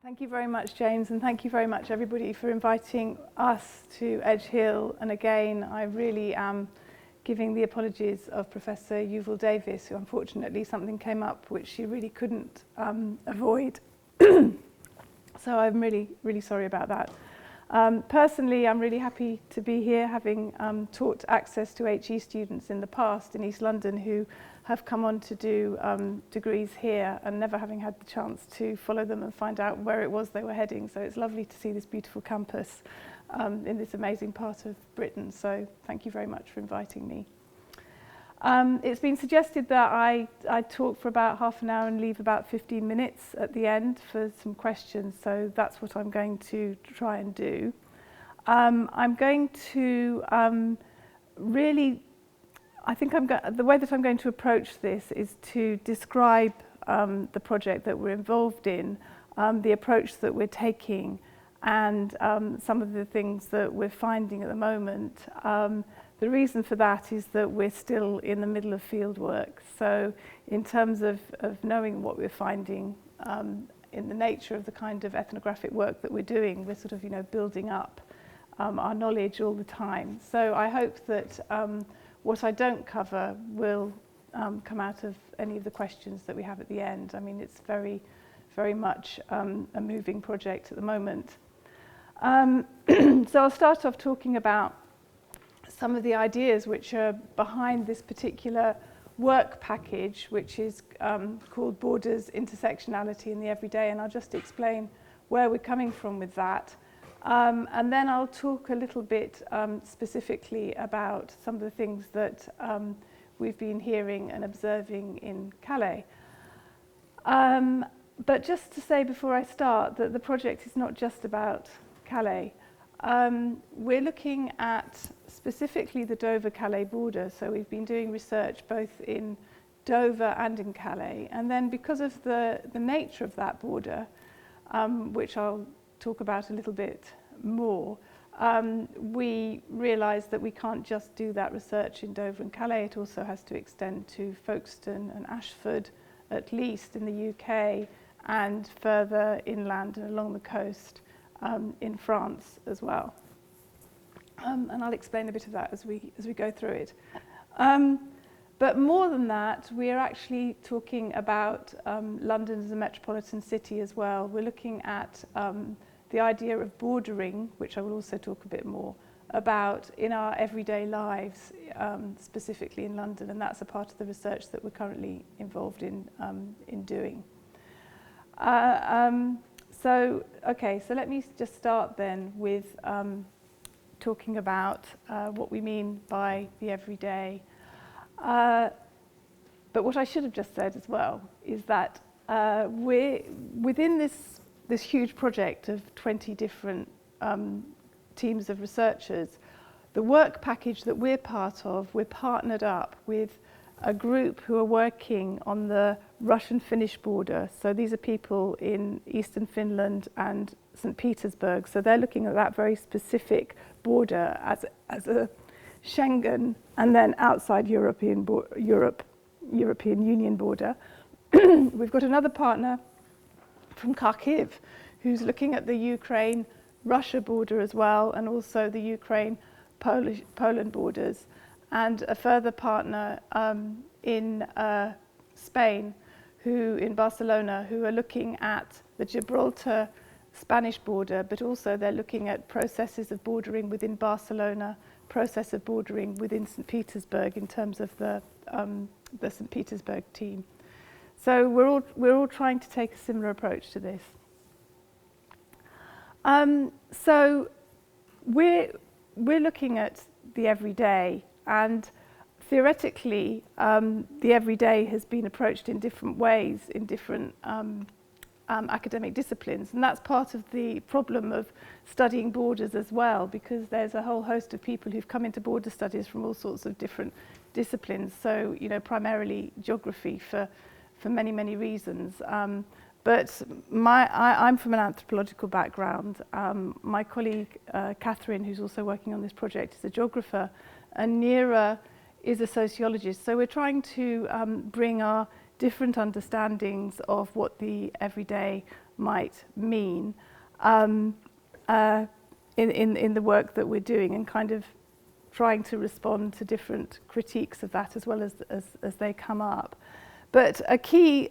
Thank you very much, James, and thank you very much, everybody, for inviting us to Edge Hill. And again, I really am giving the apologies of Professor Yuval Davis, who unfortunately something came up which she really couldn't avoid. So I'm really, really sorry about that. Personally, I'm really happy to be here, having taught access to HE students in the past in East London who have come on to do degrees here and never having had the chance to follow them and find out where it was they were heading. So it's lovely to see this beautiful campus in this amazing part of Britain. So thank you very much for inviting me. It's been suggested that I talk for about half an hour and leave about 15 minutes at the end for some questions, so that's what I'm going to try and do. I'm going to the way that I'm going to approach this is to describe the project that we're involved in, the approach that we're taking, and some of the things that we're finding at the moment. The reason for that is that we're still in the middle of field work. So in terms of knowing what we're finding in the nature of the kind of ethnographic work that we're doing, we're sort of, building up our knowledge all the time. So I hope that what I don't cover will come out of any of the questions that we have at the end. I mean, it's very, very much a moving project at the moment. So I'll start off talking about some of the ideas which are behind this particular work package, which is called Borders, Intersectionality in the Everyday, and I'll just explain where we're coming from with that. And then I'll talk a little bit specifically about some of the things that we've been hearing and observing in Calais. But just to say before I start that the project is not just about Calais. We're looking at specifically the Dover-Calais border, so we've been doing research both in Dover and in Calais, and then because of the nature of that border, which I'll talk about a little bit more, we realised that we can't just do that research in Dover and Calais, it also has to extend to Folkestone and Ashford, at least in the UK, and further inland and along the coast in France as well. And I'll explain a bit of that as we go through it. But more than that, we are actually talking about London as a metropolitan city as well. We're looking at the idea of bordering, which I will also talk a bit more about in our everyday lives, specifically in London, and that's a part of the research that we're currently involved in doing. So let me just start then with talking about what we mean by the everyday. But what I should have just said as well is that we're within this huge project of 20 different teams of researchers. The work package that we're part of, we're partnered up with a group who are working on the Russian-Finnish border. So these are people in eastern Finland and St. Petersburg. So they're looking at that very specific border as a Schengen and then outside European Union border. We've got another partner from Kharkiv who's looking at the Ukraine-Russia border as well, and also the Ukraine-Poland borders, and a further partner in Spain, in Barcelona, who are looking at the Gibraltar Spanish border, but also they're looking at processes of bordering within Barcelona, process of bordering within St. Petersburg in terms of the St. Petersburg team. So we're all trying to take a similar approach to this. So we're looking at the everyday, and theoretically the everyday has been approached in different ways in different academic disciplines, and that's part of the problem of studying borders as well, because there's a whole host of people who've come into border studies from all sorts of different disciplines, so primarily geography for many, many reasons. But I'm from an anthropological background. My colleague Catherine, who's also working on this project, is a geographer, and Nira is a sociologist. So we're trying to bring our different understandings of what the everyday might mean in the work that we're doing, and kind of trying to respond to different critiques of that as well as they come up. But a key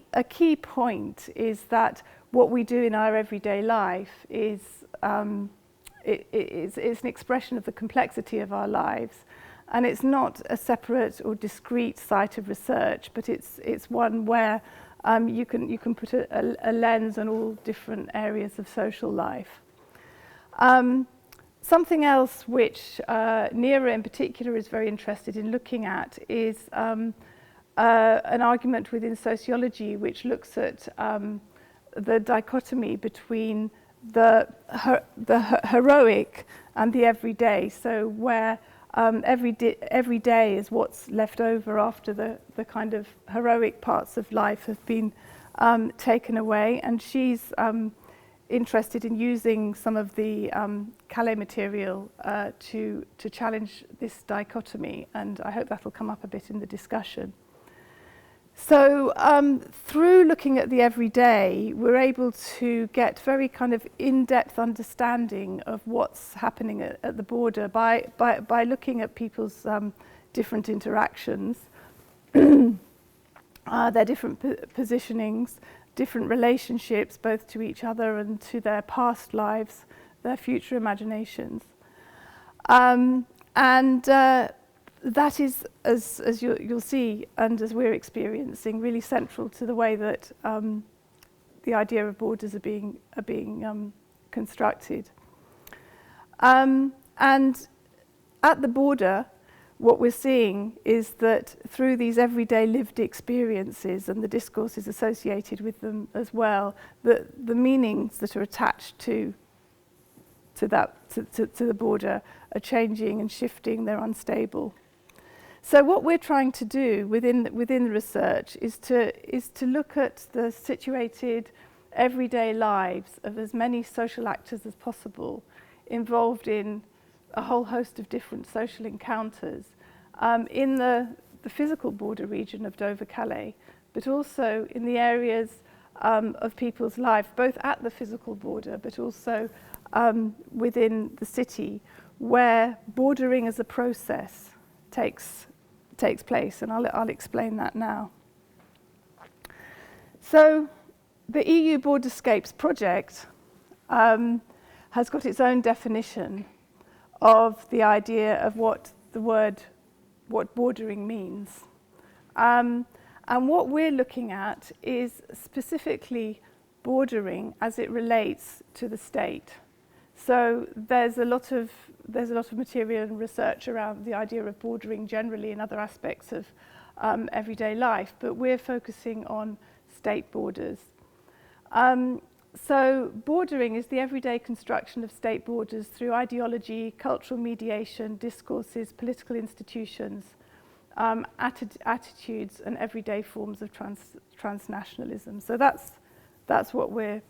point is that what we do in our everyday life is it's an expression of the complexity of our lives, and it's not a separate or discrete site of research, but it's one where you can put a lens on all different areas of social life. Something else which Neera in particular is very interested in looking at is an argument within sociology which looks at the dichotomy between the heroic and the everyday. So where every day is what's left over after the kind of heroic parts of life have been taken away, and she's interested in using some of the Calais material to challenge this dichotomy, and I hope that'll come up a bit in the discussion. So through looking at the everyday, we're able to get very kind of in-depth understanding of what's happening at the border by looking at people's different interactions, their different positionings, different relationships both to each other and to their past lives, their future imaginations. That is, as you'll see, and as we're experiencing, really central to the way that the idea of borders are being constructed. And at the border, what we're seeing is that through these everyday lived experiences and the discourses associated with them as well, that the meanings that are attached to the border are changing and shifting, they're unstable. So what we're trying to do within the research is to look at the situated everyday lives of as many social actors as possible involved in a whole host of different social encounters in the physical border region of Dover-Calais, but also in the areas of people's life, both at the physical border, but also within the city, where bordering as a process takes place, and I'll explain that now. So the EU Borderscapes project has got its own definition of the idea of what bordering means. And what we're looking at is specifically bordering as it relates to the state. So there's a lot of material and research around the idea of bordering generally in other aspects of everyday life, but we're focusing on state borders. So bordering is the everyday construction of state borders through ideology, cultural mediation, discourses, political institutions, attitudes, and everyday forms of transnationalism. So that's what we're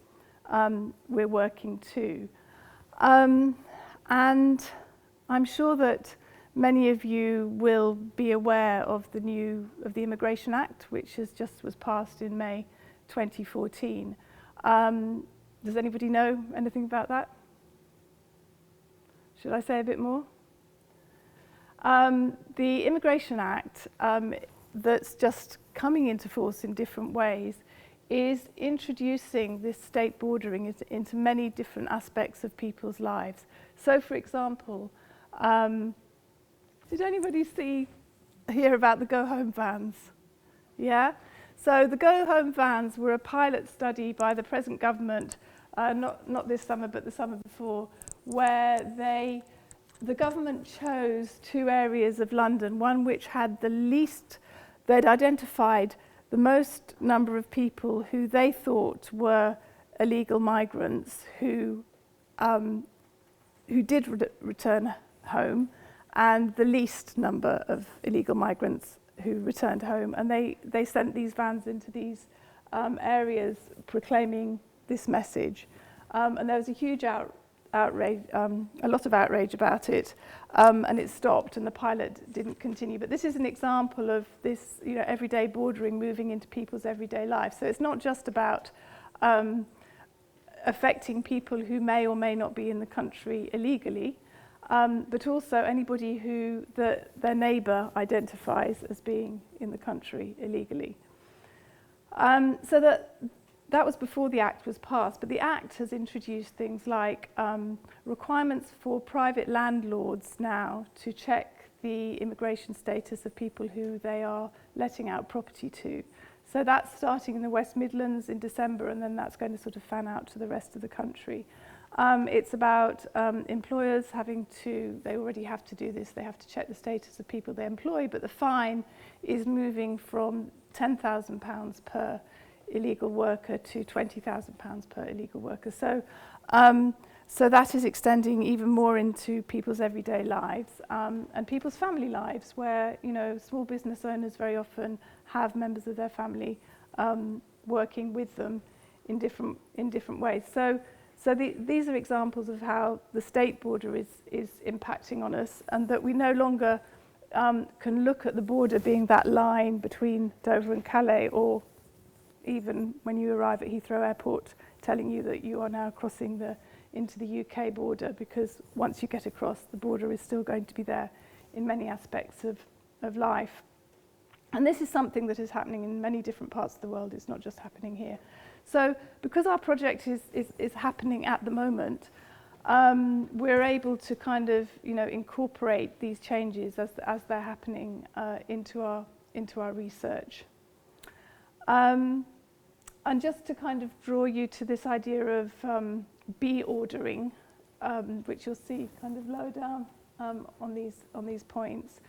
working to. And I'm sure that many of you will be aware of the Immigration Act, which was passed in May 2014. Does anybody know anything about that? Should I say a bit more? The Immigration Act, that's just coming into force in different ways, is introducing this state bordering into many different aspects of people's lives. So, for example, did anybody hear about the go-home vans? Yeah? So the go-home vans were a pilot study by the present government, not this summer, but the summer before, where the government chose two areas of London, one which had they'd identified the most number of people who they thought were illegal migrants who did return home, and the least number of illegal migrants who returned home, and they sent these vans into these areas proclaiming this message, and there was a huge outrage, about it, and it stopped, and the pilot didn't continue. But this is an example of this, everyday bordering moving into people's everyday life. So it's not just about affecting people who may or may not be in the country illegally, but also anybody who their neighbour identifies as being in the country illegally. So that was before the Act was passed, but the Act has introduced things like requirements for private landlords now to check the immigration status of people who they are letting out property to. So that's starting in the West Midlands in December, and then that's going to sort of fan out to the rest of the country. It's about employers they already have to do this, they have to check the status of people they employ, but the fine is moving from £10,000 per illegal worker to £20,000 per illegal worker. So that is extending even more into people's everyday lives and people's family lives, where small business owners very often have members of their family working with them in different ways. So these are examples of how the state border is impacting on us, and that we no longer can look at the border being that line between Dover and Calais, or even when you arrive at Heathrow Airport telling you that you are now crossing into the UK border, because once you get across, the border is still going to be there in many aspects of life. And this is something that is happening in many different parts of the world. It's not just happening here. So because our project is happening at the moment, we're able to kind of incorporate these changes as they're happening into our research. And just to kind of draw you to this idea of B-ordering, which you'll see kind of lower down on these points,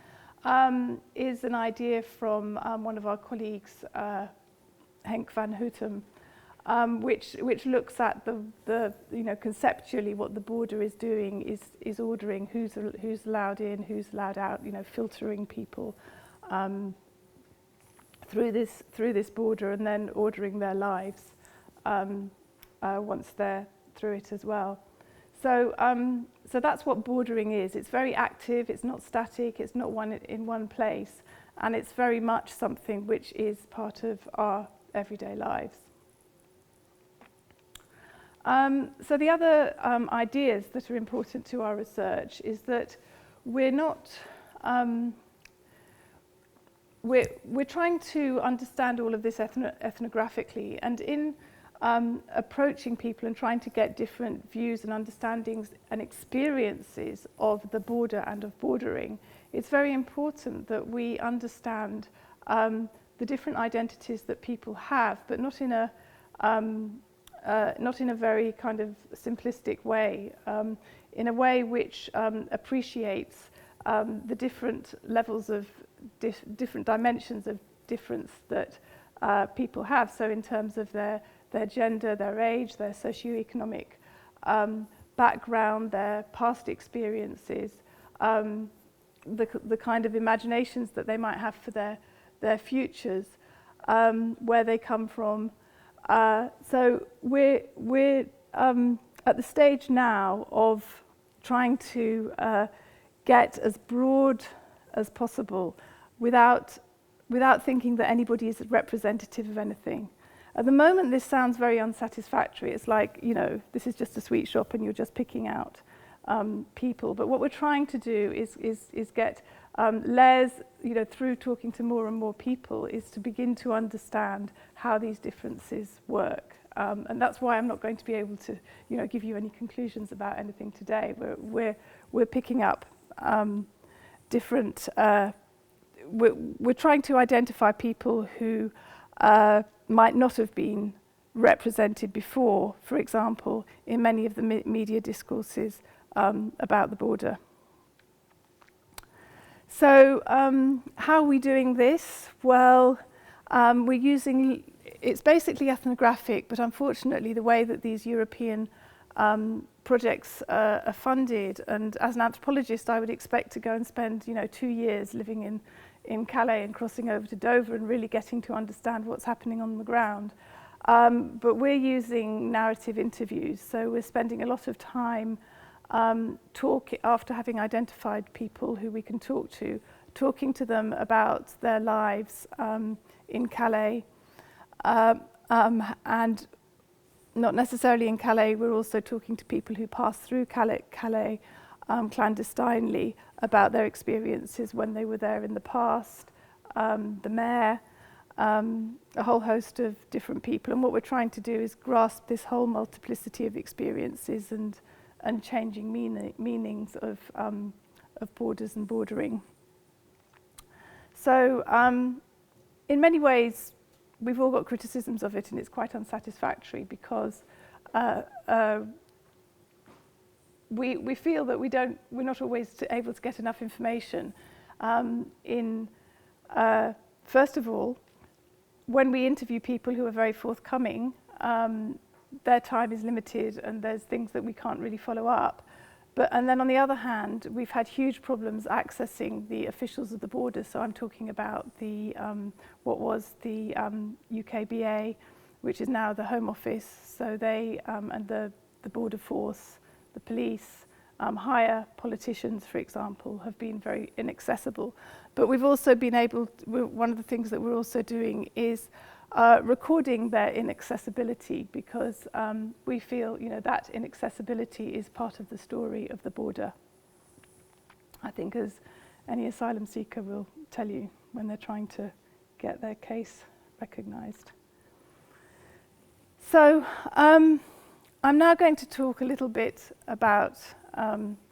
is an idea from one of our colleagues, Henk van Houten, which looks at the conceptually what the border is doing is ordering who's allowed in, who's allowed out, filtering people through this border, and then ordering their lives once they're through it as well. So that's what bordering is. It's very active, it's not static, it's not in one place, and it's very much something which is part of our everyday lives. So the other ideas that are important to our research is that we're not we're trying to understand all of this ethnographically, and in approaching people and trying to get different views and understandings and experiences of the border and of bordering, it's very important that we understand the different identities that people have, but not in a very kind of simplistic way, in a way which appreciates the different levels of different dimensions of difference that people have. So in terms of their gender, their age, their socioeconomic background, their past experiences, the kind of imaginations that they might have for their futures, where they come from. So we're at the stage now of trying to get as broad as possible without thinking that anybody is representative of anything. At the moment, this sounds very unsatisfactory. It's like, this is just a sweet shop and you're just picking out people. But what we're trying to do is get layers, through talking to more and more people, is to begin to understand how these differences work. And that's why I'm not going to be able to, give you any conclusions about anything today. We're picking up different. We're trying to identify people who might not have been represented before, for example, in many of the media discourses about the border. So how are we doing this? Well, we're using, it's basically ethnographic, but unfortunately the way that these European projects are funded, and as an anthropologist I would expect to go and spend 2 years living in Calais and crossing over to Dover and really getting to understand what's happening on the ground. But we're using narrative interviews, so we're spending a lot of time after having identified people who we can talk to, talking to them about their lives in Calais, and not necessarily in Calais. We're also talking to people who pass through Calais clandestinely about their experiences when they were there in the past, the mayor, a whole host of different people. And what we're trying to do is grasp this whole multiplicity of experiences and changing meanings of borders and bordering. So in many ways, we've all got criticisms of it, and it's quite unsatisfactory because we feel that we're not always able to get enough information. First of all, when we interview people who are very forthcoming, their time is limited and there's things that we can't really follow up. And then on the other hand, we've had huge problems accessing the officials of the border. So I'm talking about what was the UKBA, which is now the Home Office. So they and the border force, the police, higher politicians, for example, have been very inaccessible. But we've also been one of the things that we're also doing is recording their inaccessibility, because we feel, that inaccessibility is part of the story of the border. I think, as any asylum seeker will tell you when they're trying to get their case recognised. So I'm now going to talk a little bit about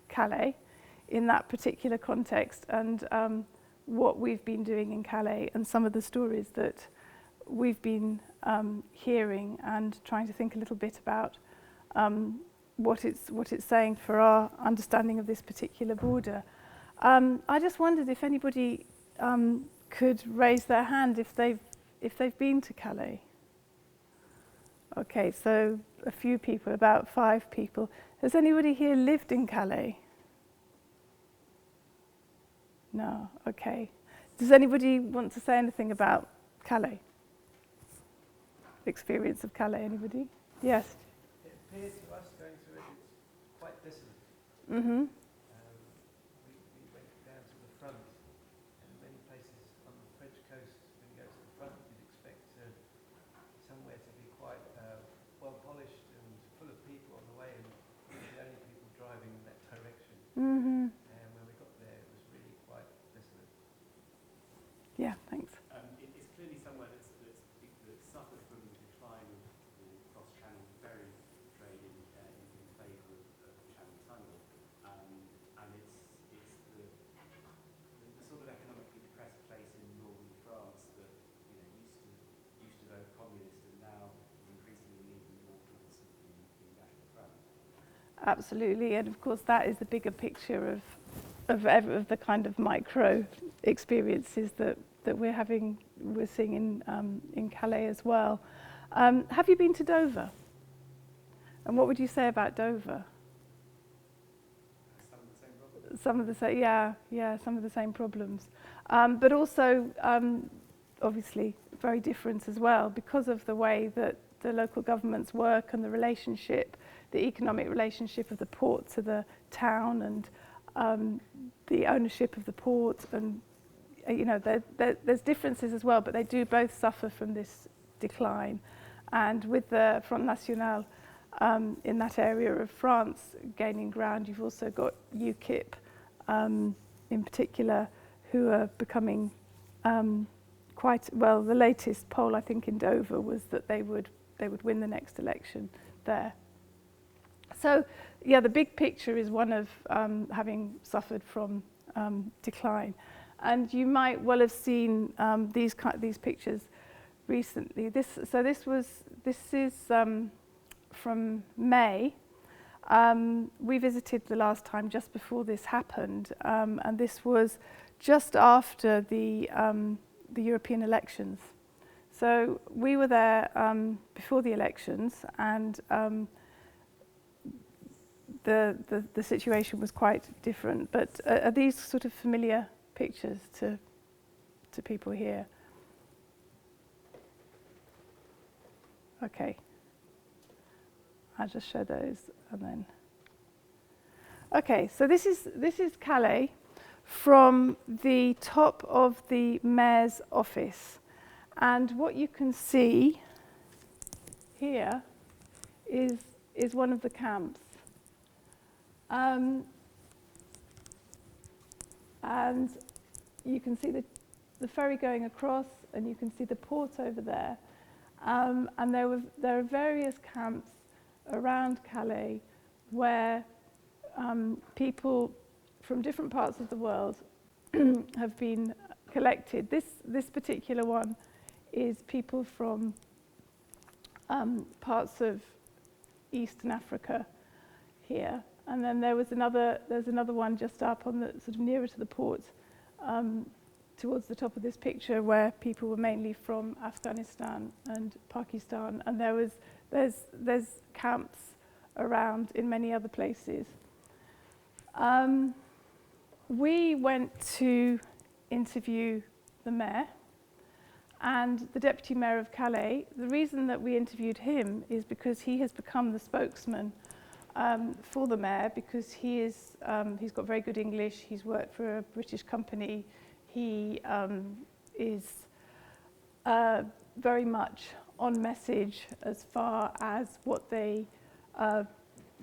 Calais in that particular context, and what we've been doing in Calais and some of the stories that we've been hearing, and trying to think a little bit about what it's saying for our understanding of this particular border. I just wondered if anybody could raise their hand if they've been to Calais. Okay, so a few people, about 5 people. Has anybody here lived in Calais? No, okay. Does anybody want to say anything about Calais? Experience of Calais, anybody? Yes? It appears to us going through it, it's quite desolate. Mm-hmm. We went down to the front, and many places on the French coast, when you go to the front, you'd expect somewhere to be quite well polished and full of people on the way, and we were the only people driving in that direction. Mm-hmm. And when we got there, it was really quite desolate. Yeah, thanks. It's clearly somewhere that suffered from the decline of the cross-channel ferry trade in favour of the Channel Tunnel, and it's the sort of economically depressed place in northern France that used to vote communist, and now is increasingly leaning more towards the National Front. Absolutely, and of course that is the bigger picture of the kind of micro experiences that we're seeing in Calais as well. Have you been to Dover? And what would you say about Dover? Some of the same problems. Some of the same problems, but also obviously very different as well, because of the way that the local governments work and the economic relationship of the port to the town, and the ownership of the port, and there's differences as well, but they do both suffer from this decline. And with the Front National in that area of France gaining ground, you've also got UKIP in particular, who are becoming quite well. The latest poll, I think, in Dover was that they would win the next election there. So yeah, the big picture is one of having suffered from decline. And you might well have seen these pictures recently. This is from May. We visited the last time just before this happened, and this was just after the European elections. So we were there before the elections, and the situation was quite different. But are these sort of familiar pictures to people here? Okay. I'll just show those and then. Okay, so this is Calais from the top of the mayor's office. And what you can see here is one of the camps. And you can see the ferry going across, and you can see the port over there. And there are various camps around Calais where people from different parts of the world have been collected. This particular one is people from parts of Eastern Africa here, and then there's another one just up on the sort of nearer to the port, towards the top of this picture, where people were mainly from Afghanistan and Pakistan, and there's camps around in many other places. We went to interview the mayor and the deputy mayor of Calais. The reason that we interviewed him is because he has become the spokesman for the mayor, because he's got very good English. He's worked for a British company. He is very much on message as far as what the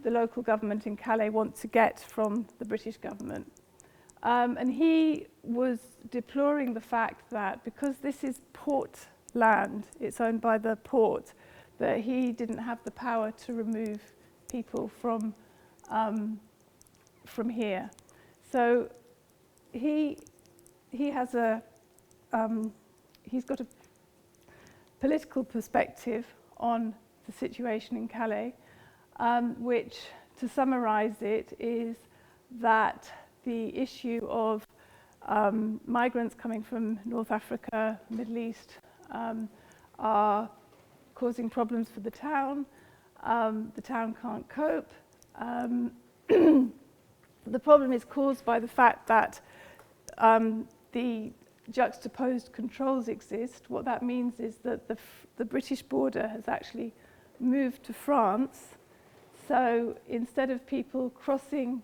local government in Calais want to get from the British government. And he was deploring the fact that because this is port land, it's owned by the port, that he didn't have the power to remove people from here. So he has he's got a political perspective on the situation in Calais, which, to summarize it, is that the issue of migrants coming from North Africa, Middle East, are causing problems for the town. The town can't cope. The problem is caused by the fact that the juxtaposed controls exist. What that means is that the British border has actually moved to France. So instead of people crossing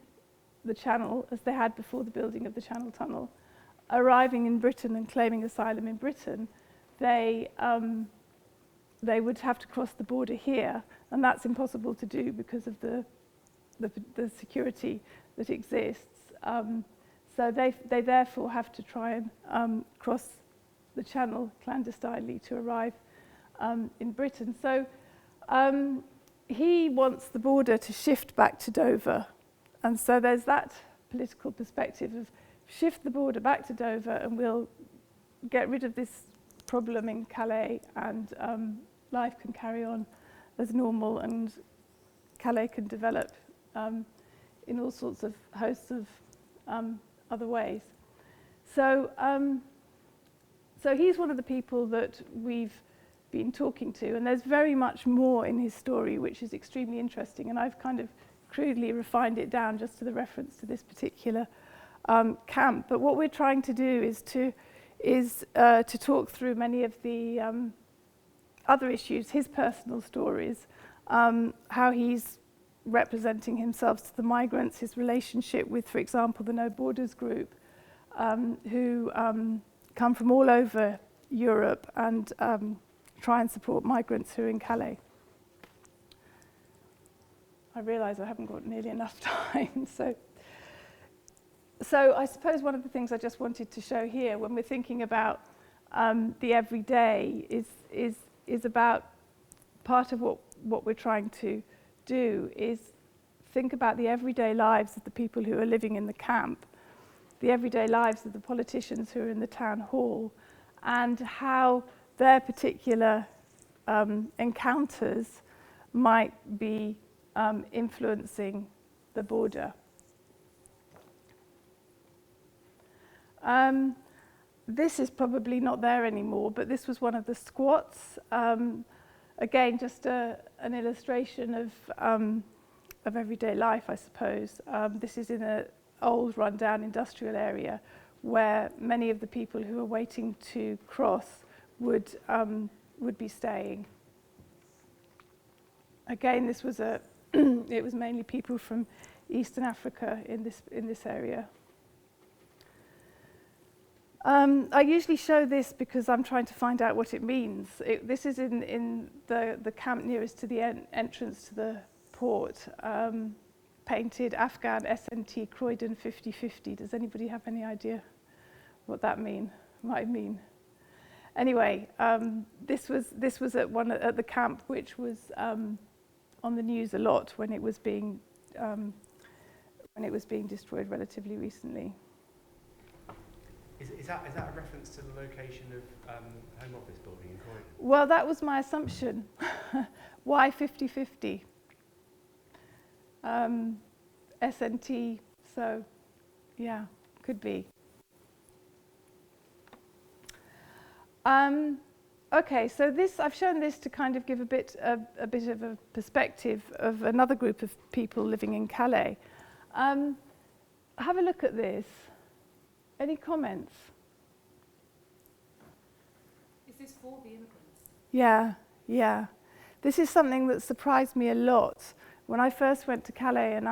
the Channel, as they had before the building of the Channel Tunnel, arriving in Britain and claiming asylum in Britain, they would have to cross the border here, and that's impossible to do because of the security that exists. So they therefore have to try and cross the Channel clandestinely to arrive in Britain. So he wants the border to shift back to Dover. And so there's that political perspective of shift the border back to Dover and we'll get rid of this problem in Calais, and life can carry on as normal, and Calais can develop in all sorts of hosts of other ways. So he's one of the people that we've been talking to, and there's very much more in his story which is extremely interesting, and I've kind of crudely refined it down just to the reference to this particular camp. But what we're trying to do is to talk through many of the other issues, his personal stories, how he's representing himself to the migrants, his relationship with, for example, the No Borders group, who come from all over Europe and try and support migrants who are in Calais. I realise I haven't got nearly enough time, so I suppose one of the things I just wanted to show here when we're thinking about the everyday is about part of what we're trying to do is think about the everyday lives of the people who are living in the camp, the everyday lives of the politicians who are in the town hall, and how their particular encounters might be influencing the border. This is probably not there anymore, but this was one of the squats. Again, just an illustration of everyday life, I suppose. This is in an old, run-down industrial area where many of the people who are waiting to cross would be staying. again, this was it was mainly people from Eastern Africa in this area. I usually show this because I'm trying to find out what it means. This is in the camp nearest to the entrance to the port, painted Afghan SNT Croydon 50/50. Does anybody have any idea what that might mean? Anyway, this was at the camp, which was on the news a lot when it was being destroyed relatively recently. Is that a reference to the location of Home Office building in Croydon? Well, that was my assumption. Why 50/50? SNT, so yeah, could be. Okay, so I've shown this to kind of give a bit of a perspective of another group of people living in Calais. Have a look at this. Any comments? Is this for the immigrants? Yeah. This is something that surprised me a lot. When I first went to Calais, and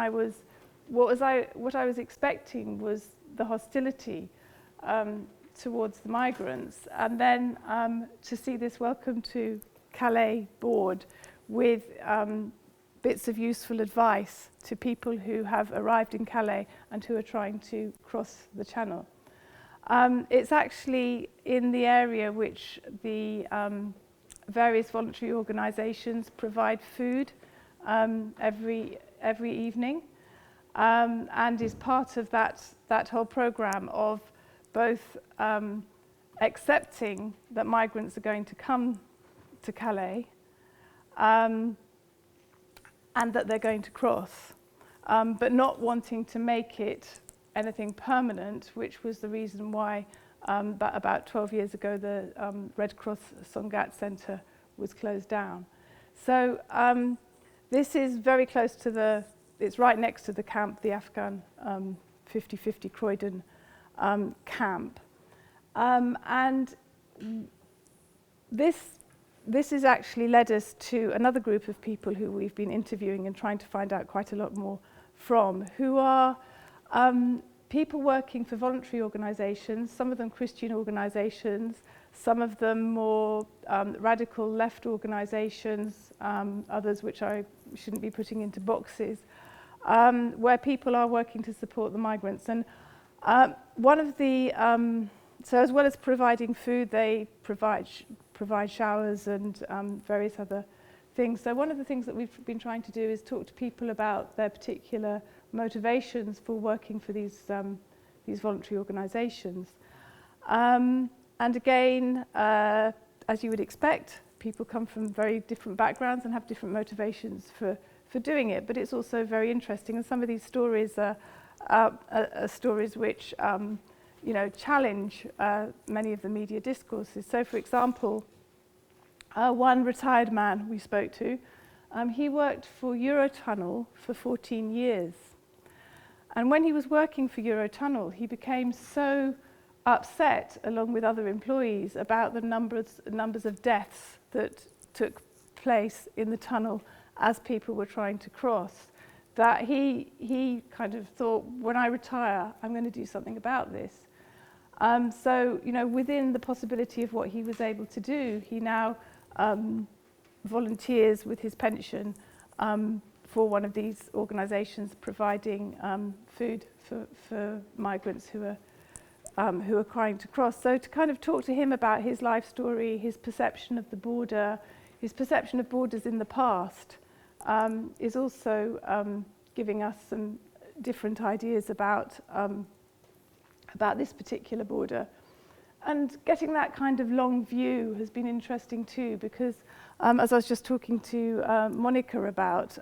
what I was expecting was the hostility towards the migrants, and then to see this Welcome to Calais board with bits of useful advice to people who have arrived in Calais and who are trying to cross the Channel. It's actually in the area which the various voluntary organisations provide food every evening, and is part of that whole programme of both accepting that migrants are going to come to Calais and that they're going to cross, but not wanting to make it anything permanent, which was the reason why about 12 years ago the Red Cross Songat Centre was closed down. So this is very close to it's right next to the camp, the Afghan 50/50 Croydon camp. And this has actually led us to another group of people who we've been interviewing and trying to find out quite a lot more from, who are people working for voluntary organisations, some of them Christian organisations, some of them more radical left organisations, others which I shouldn't be putting into boxes, where people are working to support the migrants. And one of the, so as well as providing food, they provide showers and various other things. So one of the things that we've been trying to do is talk to people about their particular motivations for working for these voluntary organisations. And again, as you would expect, people come from very different backgrounds and have different motivations for doing it, but it's also very interesting. And some of these stories are stories which challenge many of the media discourses. So, for example, one retired man we spoke to, he worked for Eurotunnel for 14 years. And when he was working for Eurotunnel, he became so upset, along with other employees, about the numbers of deaths that took place in the tunnel as people were trying to cross, that he kind of thought, when I retire, I'm going to do something about this. So, within the possibility of what he was able to do, he now volunteers with his pension for one of these organisations providing food for migrants who are trying to cross. So to kind of talk to him about his life story, his perception of the border, his perception of borders in the past, is also giving us some different ideas about this particular border. And getting that kind of long view has been interesting too, because as I was just talking to Monica about,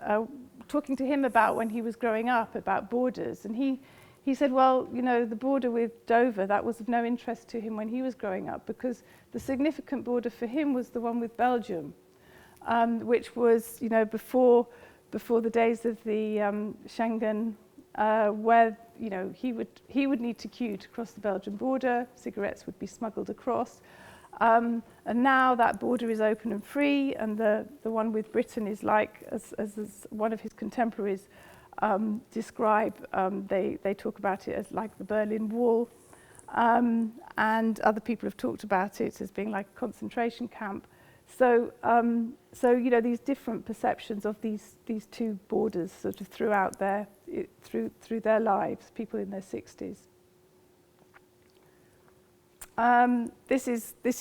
talking to him about when he was growing up, about borders, and he said, well, the border with Dover, that was of no interest to him when he was growing up, because the significant border for him was the one with Belgium, which was, before the days of the Schengen, where he would need to queue to cross the Belgian border. Cigarettes would be smuggled across, And now that border is open and free, and the one with Britain is like, as one of his contemporaries describe, they talk about it as like the Berlin Wall, and other people have talked about it as being like a concentration camp. So, you know, these different perceptions of these two borders sort of throughout through their lives, people in their 60s. This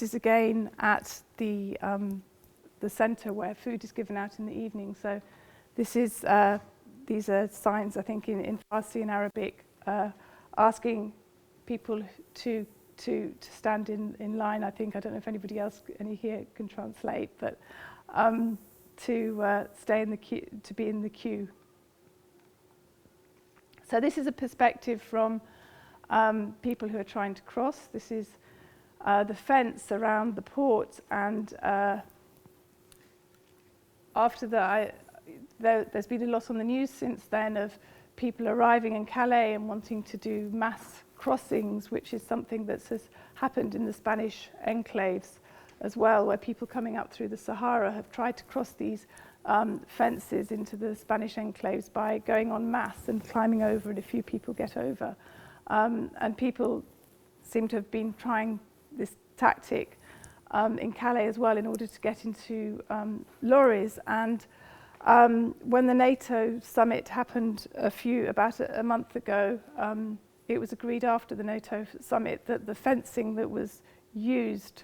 is again at the centre where food is given out in the evening. So this is these are signs, I think, in Farsi and Arabic, asking people to stand in line. I think, I don't know if anybody else here can translate, but to stay in the queue, to be in the queue. So this is a perspective from people who are trying to cross. This is the fence around the port, and after that, there's been a lot on the news since then of people arriving in Calais and wanting to do mass crossings, which is something that has happened in the Spanish enclaves as well, where people coming up through the Sahara have tried to cross these fences into the Spanish enclaves by going en masse and climbing over, and a few people get over. And people seem to have been trying this tactic in Calais as well in order to get into lorries. And when the NATO summit happened about a month ago, it was agreed after the NATO summit that the fencing that was used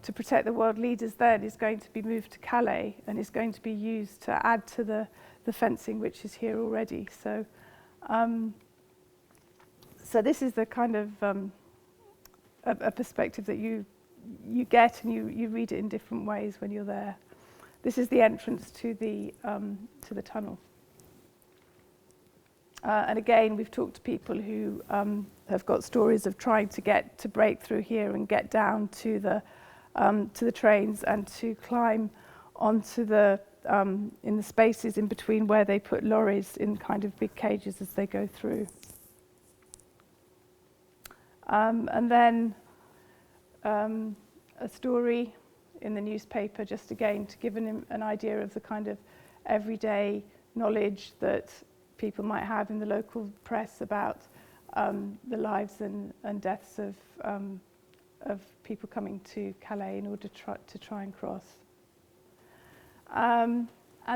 to protect the world leaders then is going to be moved to Calais and is going to be used to add to the fencing which is here already. So, so this is the kind of a perspective that you get, and you read it in different ways when you're there. This is the entrance to the tunnel. And again, we've talked to people who have got stories of trying to break through here and get down to the trains and to climb onto in the spaces in between where they put lorries in kind of big cages as they go through. And then a story in the newspaper, just again to give an idea of the kind of everyday knowledge that people might have in the local press about the lives and deaths of people coming to Calais in order to try and cross. And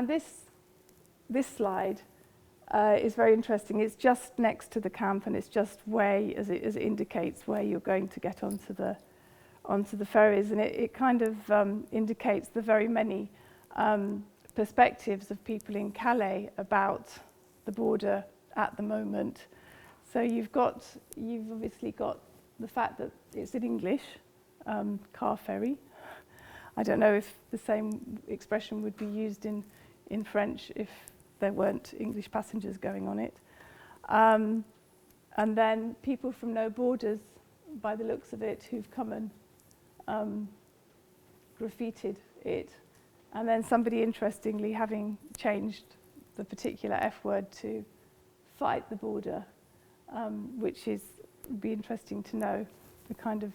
this slide is very interesting. It's just next to the camp, and it's just as it indicates where you're going to get onto the ferries, and it kind of indicates the very many perspectives of people in Calais about the border at the moment. So you've obviously got the fact that it's in English, car ferry. I don't know if the same expression would be used in French if there weren't English passengers going on it. And then people from No Borders, by the looks of it, who've come and graffitied it. And then somebody, interestingly, having changed the particular F word to fight the border, which would be interesting to know the kind of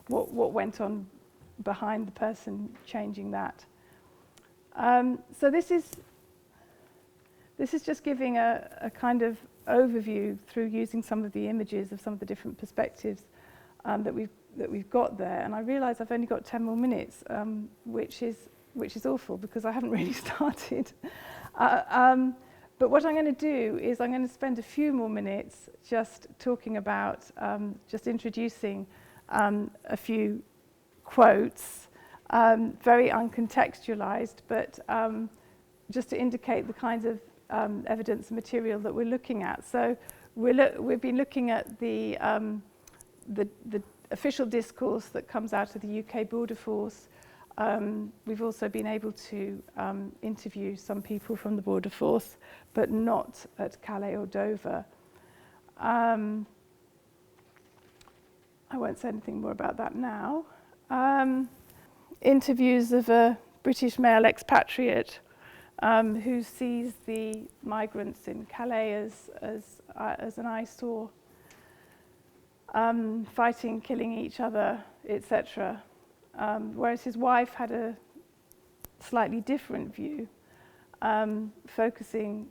what went on behind the person changing that. So this is just giving a kind of overview through using some of the images of some of the different perspectives that we've got there. And I realise I've only got 10 more minutes, which is awful because I haven't really started. But what I'm going to do is I'm going to spend a few more minutes just talking about, just introducing a few quotes, very uncontextualized, but just to indicate the kinds of evidence and material that we're looking at. So we've been looking at the official discourse that comes out of the UK Border Force. We've also been able to interview some people from the Border Force, but not at Calais or Dover. I won't say anything more about that now. Interviews of a British male expatriate who sees the migrants in Calais as an eyesore, fighting, killing each other, etc. whereas his wife had a slightly different view, focusing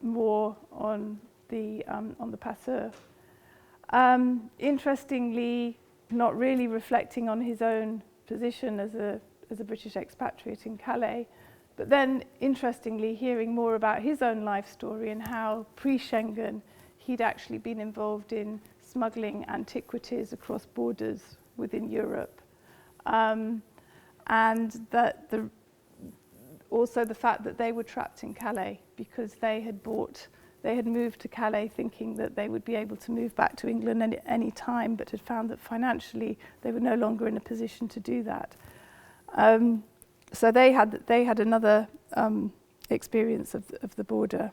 more on the passeur. Interestingly, not really reflecting on his own position as a British expatriate in Calais, but then interestingly hearing more about his own life story and how pre-Schengen he'd actually been involved in smuggling antiquities across borders within Europe, and that also the fact that they were trapped in Calais because they had moved to Calais thinking that they would be able to move back to England at any time, but had found that financially they were no longer in a position to do that. So they had another experience of the border.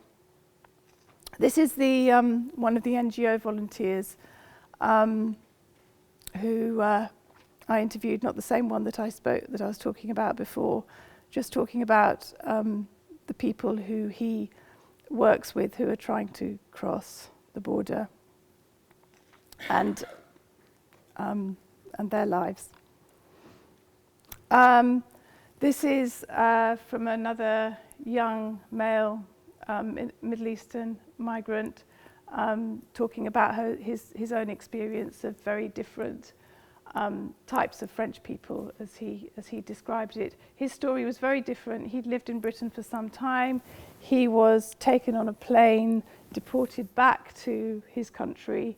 This is the one of the NGO volunteers who I interviewed, not the same one that I was talking about before, just talking about the people who he works with who are trying to cross the border and their lives. This is from another young male Middle Eastern migrant talking about his own experience of very different types of French people as he described it. His story was very different. He'd lived in Britain for some time. He was taken on a plane, deported back to his country,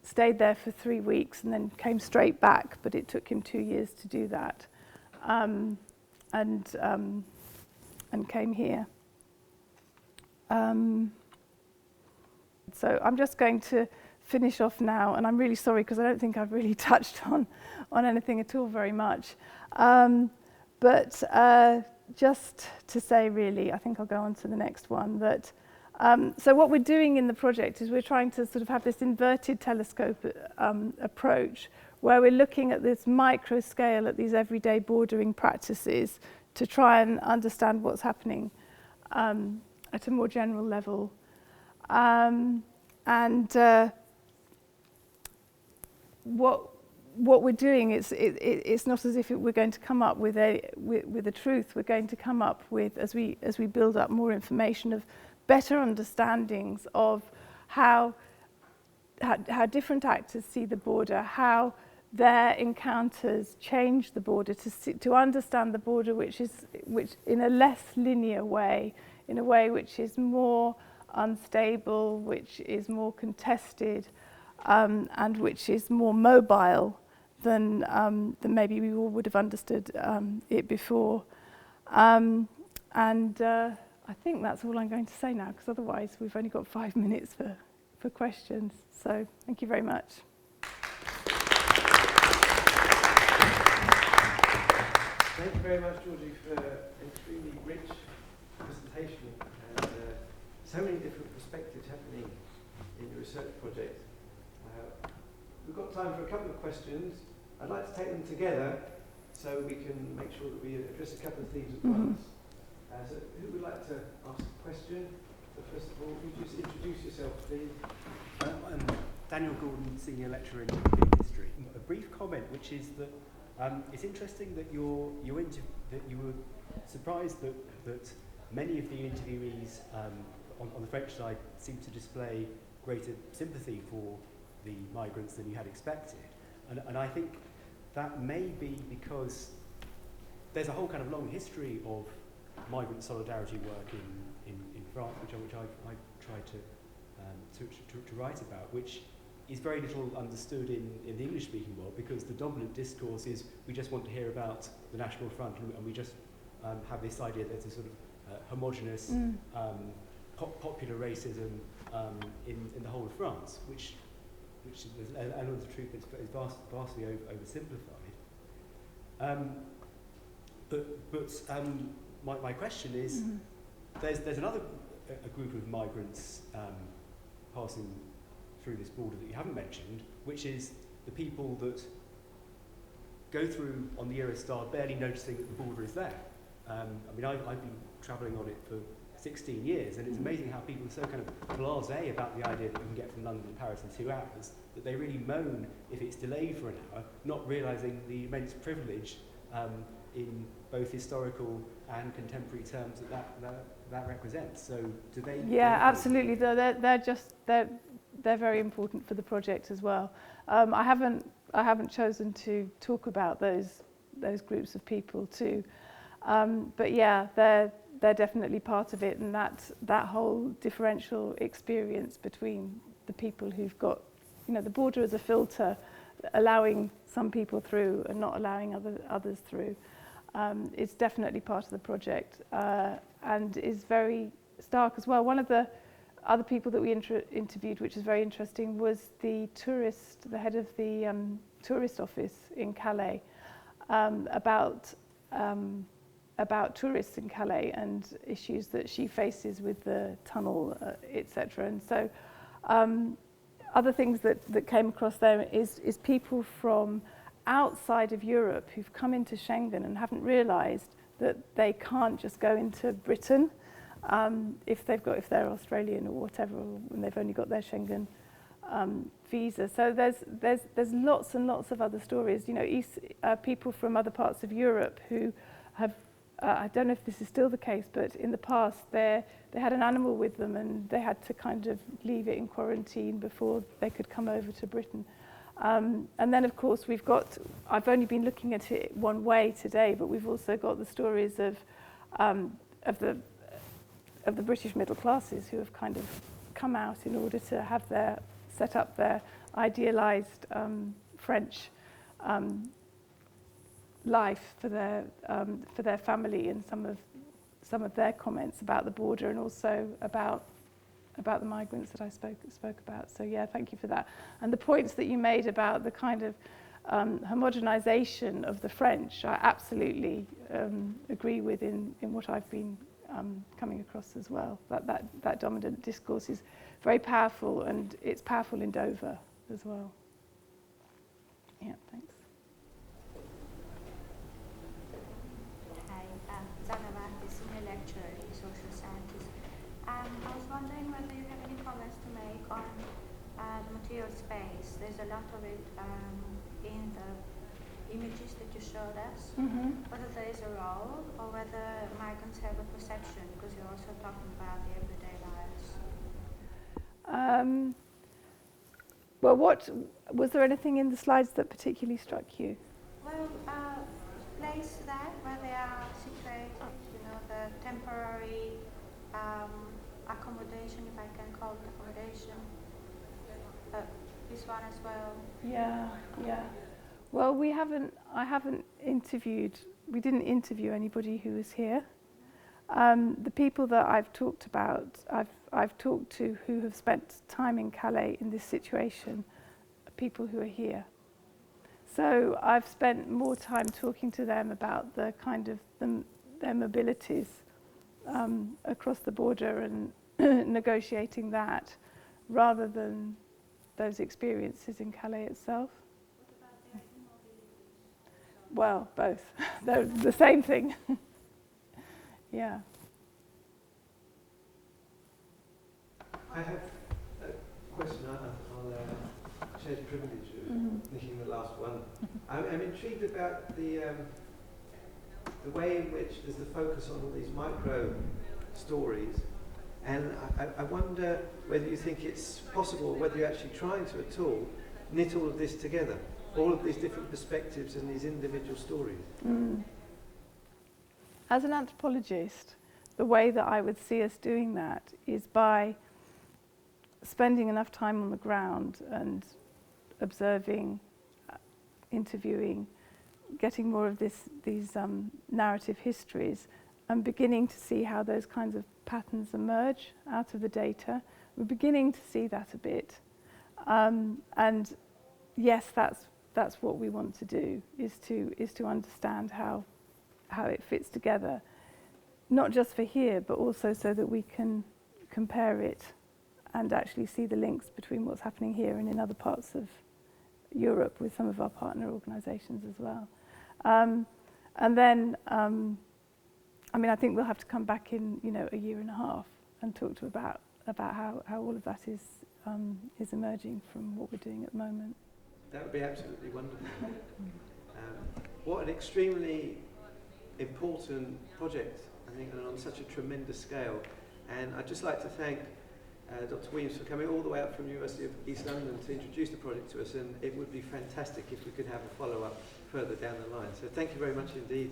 stayed there for 3 weeks and then came straight back, but it took him 2 years to do that, and came here. So I'm just going to finish off now, and I'm really sorry because I don't think I've really touched on anything at all very much. But just to say really, I think I'll go on to the next one, that so what we're doing in the project is we're trying to sort of have this inverted telescope approach where we're looking at this micro scale at these everyday bordering practices to try and understand what's happening at a more general level. What we're doing it's not as if we're going to come up with a truth. We're going to come up with, as we build up more information, of better understandings of how different actors see the border, how their encounters change the border, to understand the border which in a less linear way, in a way which is more unstable, which is more contested, and which is more mobile than maybe we all would have understood it before. I think that's all I'm going to say now, because otherwise we've only got 5 minutes for questions. So thank you very much. Thank you very much, Georgie, for an extremely rich presentation and so many different perspectives happening in your research project. We've got time for a couple of questions. I'd like to take them together so we can make sure that we address a couple of themes at once. So who would like to ask a question? So first of all, would you just introduce yourself, please? I'm Daniel Gordon, Senior Lecturer in History. A brief comment, which is that it's interesting that you were surprised that many of the interviewees on the French side seemed to display greater sympathy for the migrants than you had expected. And I think that may be because there's a whole kind of long history of migrant solidarity work in France, which I tried to write about, which is very little understood in the English-speaking world, because the dominant discourse is we just want to hear about the National Front, and we just have this idea that there's a sort of homogenous popular racism in the whole of France, which is an element of truth that's vastly oversimplified. But my question is, there's another a group of migrants passing through this border that you haven't mentioned, which is the people that go through on the Eurostar barely noticing that the border is there. I mean, I've been travelling on it for 16 years, and it's amazing how people are so kind of blasé about the idea that you can get from London to Paris in 2 hours, that they really moan if it's delayed for an hour, not realising the immense privilege in both historical and contemporary terms that represents. So do they? Yeah, absolutely. They're very important for the project as well. I haven't chosen to talk about those groups of people too, but yeah, they're definitely part of it, and that whole differential experience between the people who've got, the border as a filter, allowing some people through and not allowing others through, is definitely part of the project, and is very stark as well. One of the other people that we interviewed, which is very interesting, was the head of the tourist office in Calais, about tourists in Calais and issues that she faces with the tunnel, etc. And so other things that came across there is people from outside of Europe who've come into Schengen and haven't realised that they can't just go into Britain if they're Australian or whatever, and they've only got their Schengen visa. So there's lots and lots of other stories. People from other parts of Europe who have, I don't know if this is still the case, but in the past they had an animal with them and they had to kind of leave it in quarantine before they could come over to Britain. And then of course I've only been looking at it one way today, but we've also got the stories of the British middle classes who have kind of come out in order to set up their idealised French life for their family, and some of their comments about the border, and also about the migrants that I spoke about. So yeah, thank you for that. And the points that you made about the kind of homogenization of the French, I absolutely agree with in what I've been coming across as well. That dominant discourse is very powerful, and it's powerful in Dover as well. Yeah, thanks. Hi, Zanavati, senior lecturer in social sciences. I was wondering whether you have any comments to make on the material space. There's a lot of it in the images that you showed us. Mm-hmm. Whether there is a role, or whether migrants have a perception, because you're also talking about the everyday lives. Well, was there anything in the slides that particularly struck you? Well, place there where they are situated, the temporary accommodation, if I can call it accommodation. This one as well. Yeah. Well, we didn't interview anybody who was here. The people that I've talked about, I've talked to who have spent time in Calais in this situation, people who are here. So I've spent more time talking to them about the kind of their mobilities across the border and negotiating that, rather than those experiences in Calais itself. What about their immobilities? Well, both. They're the same thing. Yeah. I have a question. I'll share the privilege of thinking the last one. I'm intrigued about the way in which there's the focus on all these micro stories, and I wonder whether you think it's possible, whether you're actually trying to at all knit all of this together, all of these different perspectives and these individual stories. As an anthropologist, the way that I would see us doing that is by spending enough time on the ground and observing, interviewing, getting more of these narrative histories, and beginning to see how those kinds of patterns emerge out of the data. We're beginning to see that a bit, and yes, that's what we want to do, is to understand how it fits together, not just for here, but also so that we can compare it and actually see the links between what's happening here and in other parts of Europe with some of our partner organisations as well. And then I mean, I think we'll have to come back in, you know, a year and a half and talk to about how all of that is emerging from what we're doing at the moment. That would be absolutely wonderful. What an extremely important project, I think, and on such a tremendous scale. And I'd just like to thank Dr. Wemyss for coming all the way up from the University of East London to introduce the project to us, and it would be fantastic if we could have a follow-up further down the line. So thank you very much indeed.